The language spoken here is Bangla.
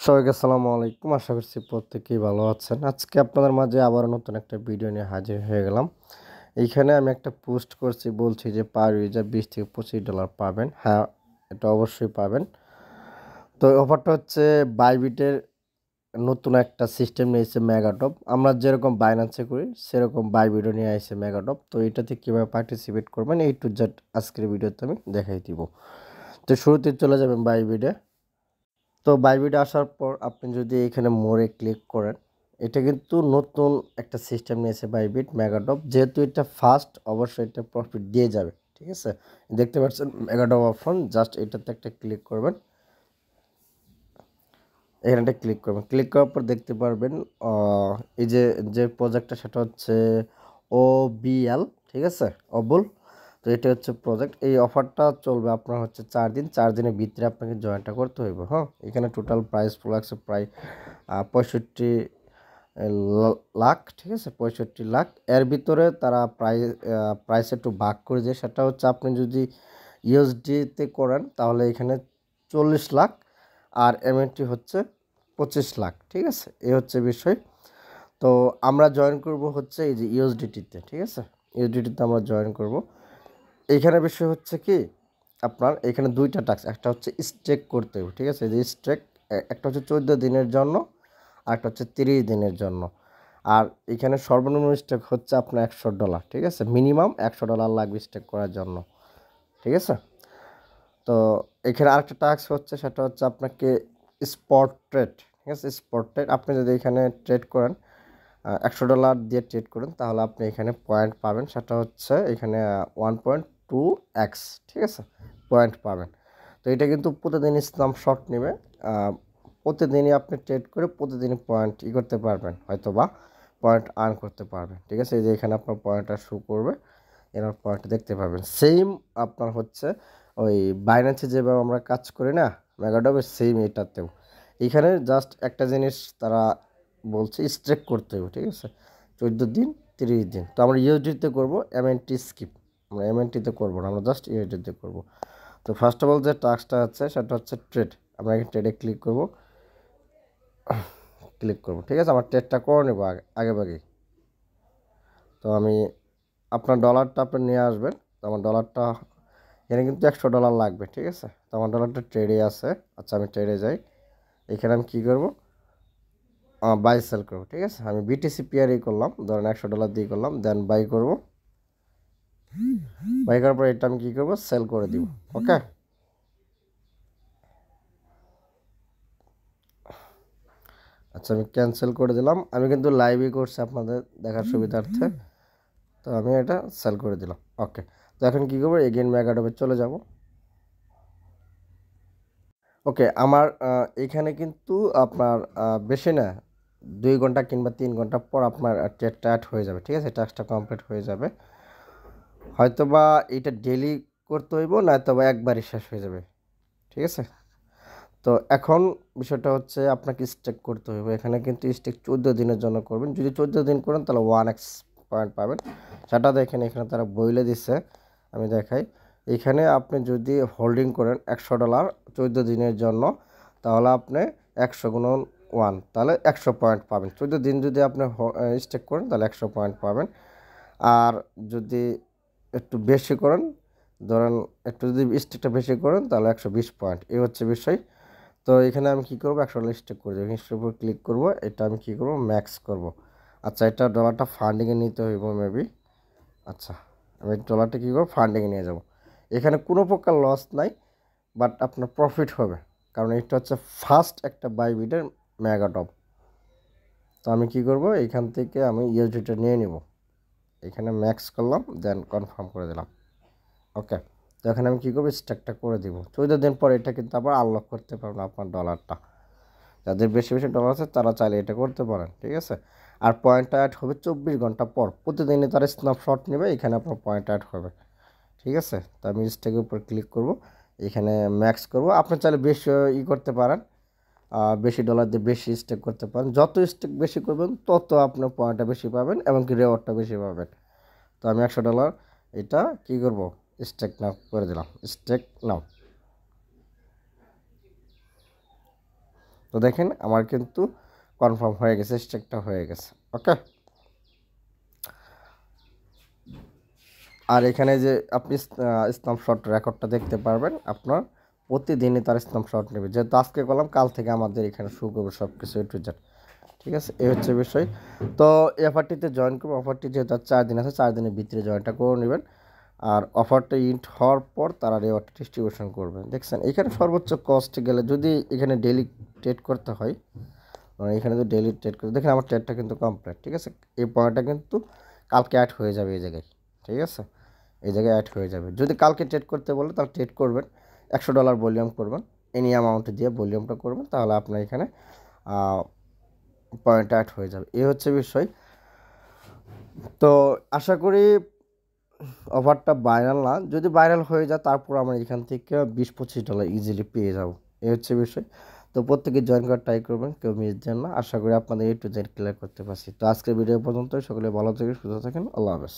সবাইকে আসসালামু আলাইকুম। আশা করছি প্রত্যেকেই ভালো আছেন। আজকে আপনাদের মাঝে আবারও নতুন একটা ভিডিও নিয়ে হাজির হয়ে গেলাম। এইখানে আমি একটা পোস্ট করছি, বলছি যে পার ইউজার $20 থেকে $25 পাবেন। হ্যাঁ, এটা অবশ্যই পাবেন। তো অফারটা হচ্ছে বাইবিটের নতুন একটা সিস্টেম নিয়েছে মেগাটপ। আমরা যেরকম বাইন্যান্সে করি সেরকম বাইবিটও নিয়ে আসছে মেগাটপ। তো এটাতে কীভাবে পার্টিসিপেট করবেন এই টু জেড আজকের ভিডিওতে আমি দেখাই দিব। তো শুরুতে চলে যাবেন বাইবিটে। তো বাইবিটে আসার পর আপনি যদি এখানে মোড়ে ক্লিক করেন, এটা কিন্তু নতুন একটা সিস্টেম নিয়েছে বাইবিট মেগাডপ। যেহেতু এটা ফার্স্ট, অবশ্যই এটা প্রফিট দিয়ে যাবে। ঠিক আছে, দেখতে পাচ্ছেন মেগাডপ অপশন, জাস্ট এটাতে একটা ক্লিক করবেন। এখানটা ক্লিক করবেন, ক্লিক করার পর দেখতে পারবেন এই যে যে প্রজেক্টটা সেটা হচ্ছে OBL। ঠিক আছে, অবুল। তো এটা হচ্ছে প্রজেক্ট। এই অফারটা চলবে আপনার হচ্ছে 4 দিন। 4 দিনের ভিতরে আপনাকে জয়েনটা করতে হইব। হ্যাঁ, এখানে টোটাল প্রাইস লাগছে প্রায় 65 লাখ। ঠিক আছে, 65 লাখ। এর ভিতরে তারা প্রাইস একটু ভাগ করে যায়। সেটা হচ্ছে আপনি যদি ইউএসডিতে করেন তাহলে এখানে 40 লাখ, আর এমএনটি হচ্ছে 25 লাখ। ঠিক আছে, এই হচ্ছে বিষয়। তো আমরা জয়েন করব হচ্ছে এই যে ইউএসডিটিতে। ঠিক আছে, ইউএসডিটিতে আমরা জয়েন করব। এইখানে বিষয় হচ্ছে কি, আপনার এখানে দুইটা টাস্ক, একটা হচ্ছে স্টেক করতে হবে। ঠিক আছে, যে স্টেক, একটা হচ্ছে 14 দিনের জন্য আর একটা হচ্ছে 30 দিনের জন্য। আর এখানে সর্বনিম্ন স্টেক হচ্ছে আপনার $100। ঠিক আছে, মিনিমাম $100 লাগবে স্টেক করার জন্য। ঠিক আছে, তো এখানে আরেকটা টাস্ক হচ্ছে, সেটা হচ্ছে আপনাকে স্পট ট্রেড। ঠিক আছে, স্পট ট্রেড আপনি যদি এখানে ট্রেড করেন, $100 দিয়ে ট্রেড করেন, তাহলে আপনি এখানে পয়েন্ট পাবেন। সেটা হচ্ছে এখানে 1.2x। ঠিক আছে, পয়েন্ট পাবেন। তো এটা কিন্তু প্রতিদিন স্ন্যাপশট নেবে। প্রতিদিনই আপনি ট্রেড করে প্রতিদিনই পয়েন্ট করতে পারবেন, হয়তো বা পয়েন্ট আর্ন করতে পারবেন। ঠিক আছে, এই যে এখানে আপনার পয়েন্টটা শো করবে, এনার পয়েন্ট দেখতে পাবেন। সেম আপনার হচ্ছে ওই বাইন্যান্সে যেভাবে আমরা কাজ করি না মেগাডবের, সেম এটাতেও। এখানে জাস্ট একটা জিনিস তারা বলছে, স্ট্রেক করতে হবে। ঠিক আছে, 14 দিন 30 দিন। তো আমরা ইউএসডিতে করবো, এমএনটি স্কিপ। আমরা এমএনটিতে করবো না, আমরা জাস্ট ইউএসডিতে করবো। তো ফার্স্ট অফ অল যে টাস্কটা আছে সেটা হচ্ছে ট্রেড। আমরা এখানে ট্রেডে ক্লিক করবো। ঠিক আছে, আমার ট্রেডটা করে নেবো আগে ভাগেই। তো আমি আপনার ডলারটা আপনি নিয়ে আসবেন। তো আমার ডলারটা এখানে কিন্তু $100 লাগবে। ঠিক আছে, তো আমার ডলারটা ট্রেডে আছে। আচ্ছা, আমি ট্রেডে যাই। এখানে আমি কী করবো, বাই সেল করবো। ঠিক আছে, আমি বিটিসি পিআরই করলাম, ধরেন $100 দিয়ে করলাম, দেন বাই করবো। বাই করার পর এটা আমি কী করবো, সেল করে দিব। ওকে, আচ্ছা আমি ক্যান্সেল করে দিলাম। আমি কিন্তু লাইভই করছি আপনাদের দেখার সুবিধার্থে। তো আমি এটা সেল করে দিলাম। ওকে, তো এখন কী করবো, এগেইন মেগাডবে চলে যাব। ওকে, আমার এখানে কিন্তু আপনার বেশি না, 2 ঘন্টা কিংবা 3 ঘন্টা পর আপনার ট্রেডটা অ্যাড হয়ে যাবে। ঠিক আছে, টাস্কটা কমপ্লিট হয়ে যাবে। হয়তো বা এটা ডেলি করতে হইব, নয়তো বা একবারই শেষ হয়ে যাবে। ঠিক আছে, তো এখন বিষয়টা হচ্ছে আপনাকে স্টেক করতে হবে। এখানে কিন্তু স্টেক 14 দিনের জন্য করবেন। যদি 14 দিন করেন তাহলে 1x পয়েন্ট পাবেন। সেটা দেখেন এখানে তারা বইলে দিচ্ছে, আমি দেখাই। এখানে আপনি যদি হোল্ডিং করেন $100 14 দিনের জন্য, তাহলে আপনি 100 × 1, তাহলে 100 পয়েন্ট পাবেন। 14 দিন যদি আপনি স্টেক করেন তাহলে 100 পয়েন্ট পাবেন। আর যদি একটু বেশি করেন, ধরেন একটু যদি স্টেকটা বেশি করেন তাহলে 120 পয়েন্ট। এই হচ্ছে বিষয়। তো এখানে আমি কী করবো, $100 স্টেক করে দেবো। হিস্ট্রির উপর ক্লিক করবো, এটা আমি কী করবো, ম্যাক্স করব। আচ্ছা, এটা ডলারটা ফান্ডিংয়ে নিতে হইব মেবি। আচ্ছা, আমি ডলারটা কী করবো, ফান্ডিংয়ে নিয়ে যাব। এখানে কোনো প্রকার লস নাই, বাট আপনার প্রফিট হবে, কারণ এটা হচ্ছে ফার্স্ট একটা বাইবিটের মেগাটপ। তো আমি কী করবো, এখান থেকে আমি ইউএসডিটা নিয়ে নিব। এখানে ম্যাক্স করলাম, দেন কনফার্ম করে দিলাম। ওকে, তো এখানে আমি কী করবো, স্ট্যাকটা করে দিব। 14 দিন পর এটা কিন্তু আবার আনলক করতে পারবেন আপনার ডলারটা। যাদের বেশি বেশি ডলার আছে তারা চাইলে এটা করতে পারেন। ঠিক আছে, আর পয়েন্টটা অ্যাড হবে 24 ঘন্টা পর। প্রতিদিনই তারা স্ন্যাপশট নেবে, এখানে আপনার পয়েন্ট অ্যাড হবে। ঠিক আছে, তো আমি স্ট্যাকের উপর ক্লিক করব, এখানে ম্যাক্স করব। আপনি চাইলে বেশি করতে পারেন, বেশি ডলার দিয়ে বেশি স্টেক করতে পারেন। যত স্টেক বেশি করবেন তত আপনার পয়েন্টটা বেশি পাবেন এবং কি রেওয়ার্ডটা বেশি পাবেন। তো আমি $100 এটা কী করব, স্টেক নাও করে দিলাম, স্টেক নাও। তো দেখেন আমার কিন্তু কনফার্ম হয়ে গেছে, স্টেকটা হয়ে গেছে। ওকে, আর এখানে যে আপনি স্ন্যাপশট রেকর্ডটা দেখতে পারবেন, আপনার প্রতিদিনই তার স্ন্যাপশট নেবে, যেহেতু আজকে করলাম কাল থেকে আমাদের এখানে শুরু করবো সব কিছু এ টু জেড। ঠিক আছে, এই হচ্ছে বিষয়। তো এই অফারটিতে জয়েন করবো, অফারটি যেহেতু 4 দিন আছে, 4 দিনের ভিতরে জয়েনটা করে নেবেন। আর অফারটা ইন্ট হওয়ার পর তারা রেওয়ার্ডটা ডিস্ট্রিবিউশন করবেন। দেখছেন এখানে সর্বোচ্চ কস্ট গেলে যদি এখানে ডেলি ট্রেড করতে হয়, এখানে যদি ডেলি ট্রেড করতে, দেখেন আমার ট্রেডটা কিন্তু কমপ্লিট। ঠিক আছে, এই পয়েন্টটা কিন্তু কালকে অ্যাড হয়ে যাবে এই জায়গায়। ঠিক আছে, এই জায়গায় অ্যাড হয়ে যাবে। যদি কালকে ট্রেড করতে বলে তাহলে ট্রেড করবেন, $100 ভলিউম করবেন, এনি অ্যামাউন্ট দিয়ে ভলিউমটা করবেন, তাহলে আপনার এখানে পয়েন্ট অ্যাড হয়ে যাবে। এই হচ্ছে বিষয়। তো আশা করি অফারটা ভাইরাল না, যদি ভাইরাল হয়ে যায় তারপর আমরা এখান থেকে $20-25 ইজিলি পেয়ে যাব। এই হচ্ছে বিষয়। তো প্রত্যেকে জয়েন করার ট্রাই করবেন, কেউ মিস দেন না। আশা করি আপনাদের A to Z ক্লিয়ার করতে পারছি। তো আজকের ভিডিও পর্যন্ত, সকলে ভালো থাকেন, সুস্থ থাকেন, আল্লাহ হাফেজ।